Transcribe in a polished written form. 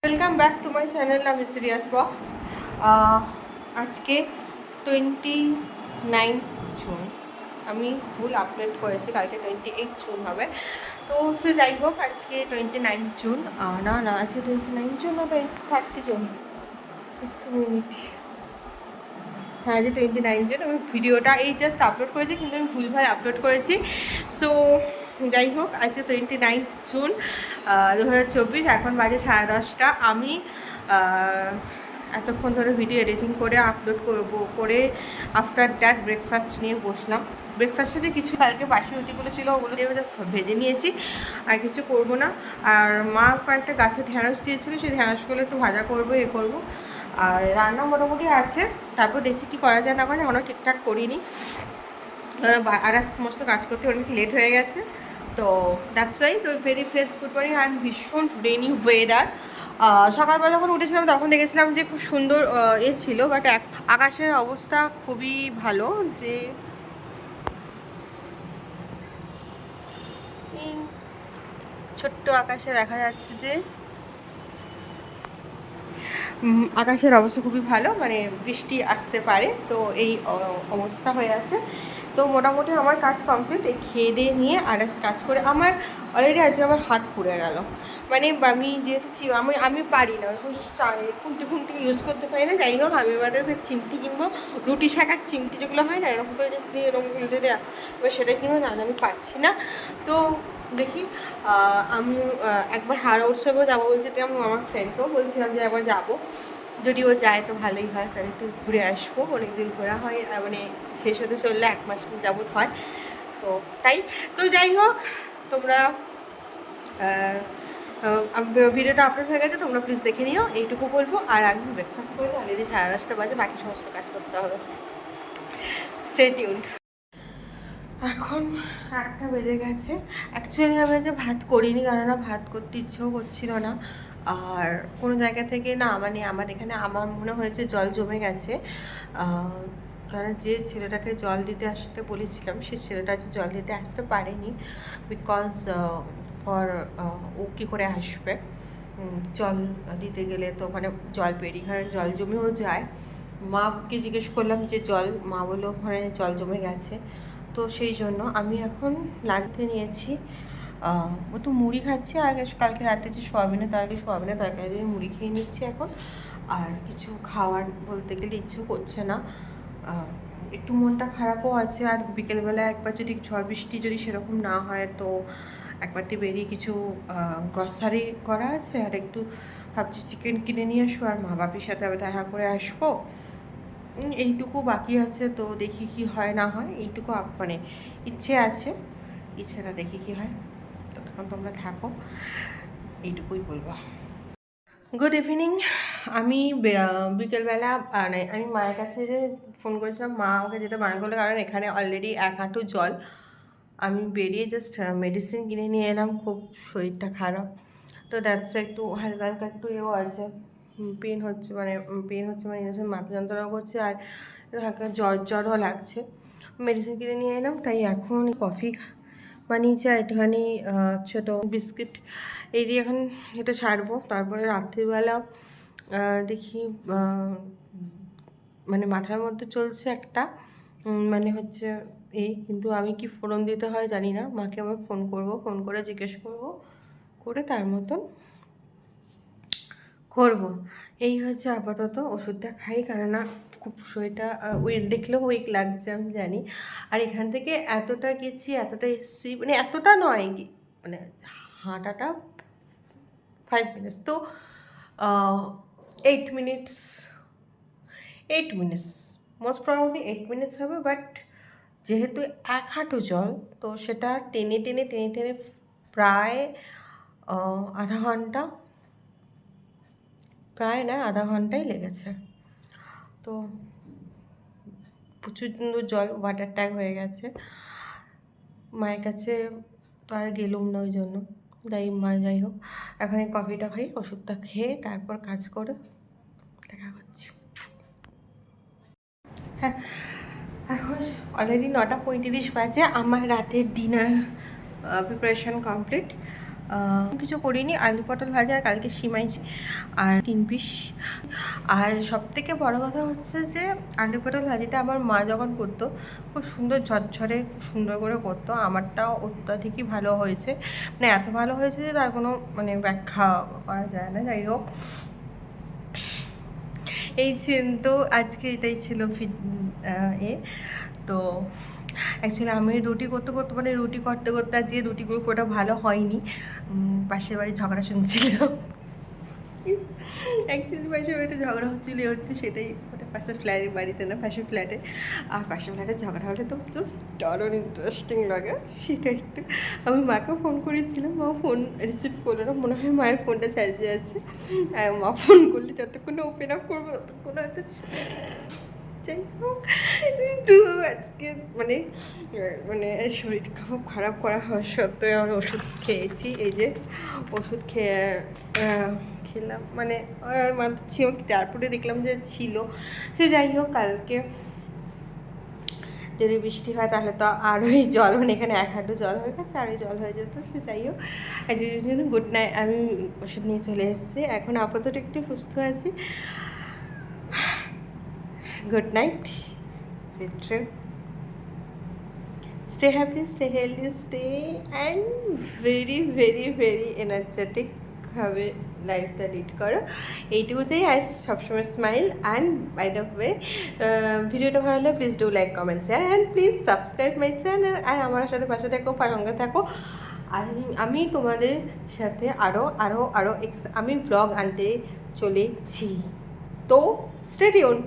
Welcome back to my channel mysterious box. আজকে 29 June. আমি ভুল আপলোড করেছি, কালকে 28 জুন হবে। তো সে যাই হোক, আজকে 29 জুন। না আজকে 29 জুন না 30 জুন, জাস্ট মিনিট। হ্যাঁ, যে 29 জুন। আমি ভিডিওটা এই জাস্ট আপলোড করেছি, কিন্তু আমি ভুলভাল আপলোড করেছি। সো যাই হোক, আজকে 29 জুন 2024। এখন বাজে 10:30। আমি এতক্ষণ ধরে ভিডিও এডিটিং করে আপলোড করে আফটার দ্যাট ব্রেকফাস্ট নিয়ে বসলাম। ব্রেকফাস্টে যে কিছু কালকে বাসি রুটিগুলো ছিল ওগুলো দিয়ে জাস্ট ভেজে নিয়েছি, আর কিছু করবো না। আর মা কয়েকটা গাছে ঢ্যাঁড়স দিয়েছিলো, সেই ঢ্যাঁড়সগুলো একটু ভাজা করবো, করবো। আর রান্না মোটামুটি আছে, তারপর দেখছি কী করা যায় না করা যায়, এখনও ঠিকঠাক করিনি। আর সমস্ত কাজ করতে অনেক লেট হয়ে গেছে। তো দ্যাটস ওয়াই। তো ভেরি ফ্রেশ গুড মর্নিং। আর ভীষণ রেনি ওয়েদার। সকালবেলা যখন উঠেছিলাম তখন দেখেছিলাম যে খুব সুন্দর ছিল, বাট আকাশের অবস্থা খুবই ভালো। যে ছোট্ট আকাশে দেখা যাচ্ছে যে আকাশের অবস্থা খুবই ভালো, মানে বৃষ্টি আসতে পারে। তো এই অবস্থা হয়ে আছে। তো মোটামুটি আমার কাজ কমপ্লিট। এই খেয়ে দিয়ে নিয়ে আর কাজ করে আমার অলরেডি আজকে আমার হাত পুড়ে গেল। মানে আমি যেহেতু আমি পারি না খুঁটি ইউজ করতে পারি না। যাই হোক, আমি এবার সে চিমটি কিনবো, রুটি শাকার চিমটি যেগুলো হয় না, এরকম করে জাস্ট দিয়ে এরকম উল্টে দেওয়া, এবার সেটা কিনবো। না আমি পারছি না। তো দেখি, আমি একবার হাওড়া উৎসবেও যাবো বলছি, তো আমি আমার ফ্রেন্ডকেও বলছিলাম যে একবার যাবো, যদি ও যায় তো ভালোই হয়, তাহলে একটু ঘুরে আসবো। অনেকদিন ঘোরা হয়, মানে শেষ হতে চললে 1 মাস যাবত হয়। তো তাই তো যাই হোক, তোমরা ভিডিওটা আপলোড হয়ে গেছে, তোমরা প্লিজ দেখে নিও, এইটুকু বলবো। আর আমি ব্রেকফাস্ট করে অলরেডি 10:30 বাজে, বাকি সমস্ত কাজ করতে হবে। Stay tuned. এখন 1টা বেজে গেছে। অ্যাকচুয়ালি আমি আজকে ভাত করিনি, কেননা ভাত করতে ইচ্ছেও করছিল না। আর কোনো জায়গা থেকে না, মানে আমার এখানে আমার মনে হয়েছে জল জমে গেছে। কারণ যে ছেলেটাকে জল দিতে আসতে বলেছিলাম, সে ছেলেটা যে জল দিতে আসতে পারেনি, বিকজ ও কী করে আসবে জল দিতে গেলে? তো ওখানে জল পেরিয়ে এখানে জল জমেও যায়। মাকে জিজ্ঞেস করলাম যে মা বললো ওখানে জল জমে গেছে। তো সেই জন্য আমি এখন লাঞ্চে নিয়েছি একটু মুড়ি খাচ্ছি। আর কালকে রাতে যে সোয়াবিনের তরকারি দিয়ে মুড়ি খেয়ে নিচ্ছি এখন। আর কিছু খাওয়ার বলতে গেলে ইচ্ছেও করছে না, একটু মনটা খারাপও আছে। আর বিকেলবেলা একবার যদি ঝড় বৃষ্টি যদি সেরকম না হয়, তো একবারটি বেরিয়ে কিছু গ্রসারি করা আছে। আর একটু ভাবছি চিকেন কিনে নিয়ে আসবো, আর মা বাপির সাথে আবার দেখা করে আসবো। এইটুকু বাকি আছে। তো দেখি কি হয় না হয়, এইটুকু মানে ইচ্ছে আছে, ইচ্ছেটা দেখি কি হয়। ততক্ষণ তোমরা থাকো, এইটুকুই বলবো। Good evening. আমি বিকেলবেলা মানে আমি মায়ের কাছে যে ফোন করেছিলাম, মা আমাকে যেটা বারণ করলো, কারণ এখানে অলরেডি 1 হাঁটু জল। আমি বেরিয়ে জাস্ট মেডিসিন কিনে নিয়ে এলাম, খুব শরীরটা খারাপ। তো দ্যাটস একটু হালকা হালকা একটু এও আছে, পেন হচ্ছে মানে মাথা যন্ত্রণাও করছে, আর হালকা জ্বরও লাগছে। মেডিসিন কিনে নিয়ে এলাম, তাই এখন কফি বানিয়েছি আর একটুখানি ছোটো বিস্কিট, এই দিয়ে এখন এটা ছাড়বো। তারপরে রাত্রিবেলা দেখি, মানে মাথার মধ্যে চলছে একটা, মানে হচ্ছে কিন্তু আমি কি ফোড়ন দিতে হয় জানি না। মাকে আবার ফোন করে জিজ্ঞেস করবো, করে তার মতন করবো। এই হচ্ছে আপাতত। ওষুধটা খাই, কেননা খুব শরীরটা দেখলেও উইক লাগছে, আমি জানি। আর এখান থেকে এতটা গেছি, এতটা এসছি, মানে এতটা নয়, মানে হাঁটাটা 5 মিনিটস, তো 8 মিনিটস মোস্ট প্রবাবলি 8 মিনিটস হবে। বাট যেহেতু 1 হাঁটু জল, তো সেটা টেনে প্রায় আধা ঘন্টা, প্রায় না আধা ঘন্টাই লেগেছে। তো প্রচুর জল, ওয়াটার ট্যাঙ্ক হয়ে গেছে। মায়ের কাছে তো আর গেলুম না ওই জন্য, যাই হোক, এখন এই কফিটা খাই, ওষুধটা খেয়ে তারপর কাজ করে দেখা করছি। হ্যাঁ, এখন অলরেডি 9:35 বাজে। আমার রাতের ডিনার প্রিপারেশান কমপ্লিট। কিছু করিনি, আলু পটল ভাজা আর কালকে সিমাই আর 3 পিস। আর সবথেকে বড় কথা হচ্ছে যে আলু পটল ভাজিটা আমার মা যখন করতো খুব সুন্দর ঝরঝরে খুব সুন্দর করে করতো, আমারটাও অত্যাধিকই ভালো হয়েছে, মানে এত ভালো হয়েছে যে তার কোনো মানে ব্যাখ্যা করা যায় না। যাই হোক, এই তো আজকে এটাই ছিল তো অ্যাকচুয়ালি আমি রুটি করতে করতে মানে রুটি করতে করতে আজকে রুটিগুলো খুব একটা ভালো হয়নি, পাশের বাড়ির ঝগড়া শুনছিলাম। অ্যাকচুয়ালি পাশের বাড়িতে ঝগড়া হচ্ছে সেটাই, মানে পাশের ফ্ল্যাটের বাড়িতে না, পাশের ফ্ল্যাটে। আর পাশের ফ্ল্যাটে ঝগড়া হলে তো জাস্ট দারুণ ইন্টারেস্টিং লাগে, সেটা একটু আমি মাকে ফোন করেছিলাম, মা ফোন রিসিভ করলো না, মনে হয় মায়ের ফোনটা চার্জে আছে। মা ফোন করলে যতক্ষণ ওপেন আপ করবো ততক্ষণ হয়তো। যাই হোক, কিন্তু আজকে মানে মানে শরীর খুব খারাপ করা হওয়ার সত্ত্বেও আমি ওষুধ খেয়েছি। এই যে ওষুধ খেলাম, মানে মাত্র ছিল, তারপরে দেখলাম যে ছিল। সে যাই হোক, কালকে যদি বৃষ্টি হয় তাহলে তো আরোই জল, মানে এখানে 1 হাঁটু জল হয়ে গেছে, আরোই জল হয়ে যেত। সে যাই হোক, আজকের জন্য গুড নাইট, আমি ওষুধ নিয়ে চলে এসেছি, এখন আপাতত একটু সুস্থ আছি। Good night. Sweet dream. Stay happy, stay healthy, stay and very very very energetic ভাবে লাইফটা লিড করো, এইটুকু চাই। আর সবসময় smile. And by the way, ভিডিওটা ভালো লাগলে please do like, comment, share and please subscribe my channel. আর আমার সাথে পাশে থাকো, সঙ্গে থাকো। আমি তোমাদের সাথে আরও আমি ব্লগ আনতে চলেছি, তো স্টে টিউনড।